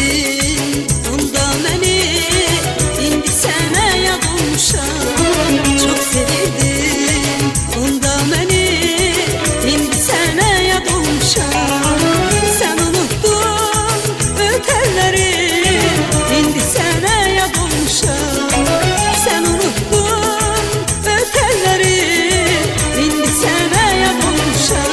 sevdin onda məni, indi sənə yad olmuşam. Çox sevdin onda məni, indi sənə yad olmuşam. Sən unuttun ötənləri, indi sənə yad olmuşam. Sən unuttun ötənləri, indi sənə yad olmuşam.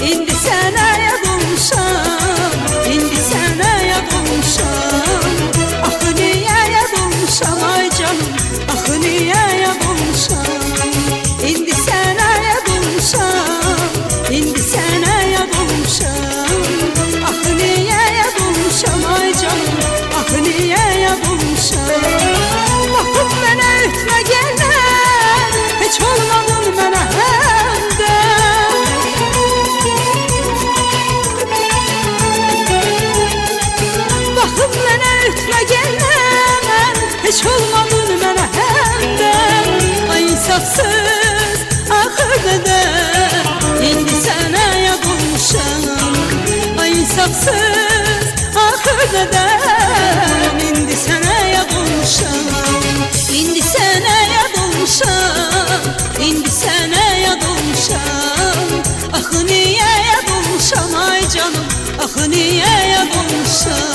İndi sənə yad olmuşam, indi sənə yad olmuşam. Axı niyə yad olmuşam ay canım, axı niyə yad olmuşam. İndi sənə yad olmuşam, indi sənə yad olmuşam. Axı niyə yad olmuşam ay canım, axı niyə yad olmuşam. Baxıb mənə ütmə gələn, heç olmadın mənə həmdən. Baxıb mənə ütmə gələn, heç olmadın mənə həmdən. Ay insafsız axırda da, indi sənə yad olmuşam. Ay insafsız axırda da, indi sənə yad olmuşam. İndi sənə yad olmuşam, indi sənə yad olmuşam. Axı niyə yad olmuşam ay canım, axı niyə yad olmuşam.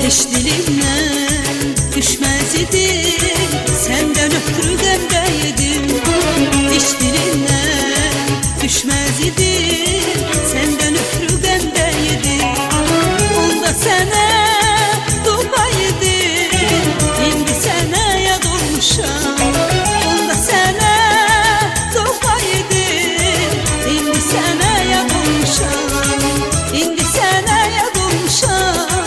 Heç dilimdən düşməz idim, səndən ötürü qəmdə yedim. Heç dilimdən düşməz idim, səndən ötürü qəmdə yedim. Onda sənə dua yedim, indi sənə yad olmuşam. Onda sənə dua yedim, indi sənə yad olmuşam. İndi sənə yad olmuşam,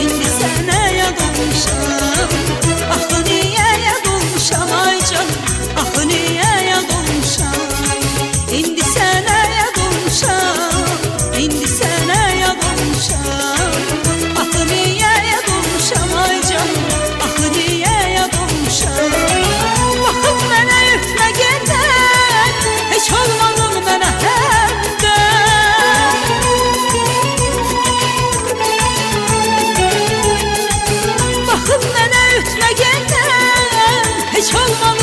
indi sənə yad olmuşam. Axı niyə yad olmuşam ay canım, axı niyə yad olmuşam. İndi sənə yad olmuşam, indi sənə yad olmuşam. Axı niyə yad olmuşam ay canım, axı niyə yad olmuşam. Baxıb mənə ütmə gələn, heç olmadın mənə həmdən. Baxıb mənə ütmə gələn, heç olmadın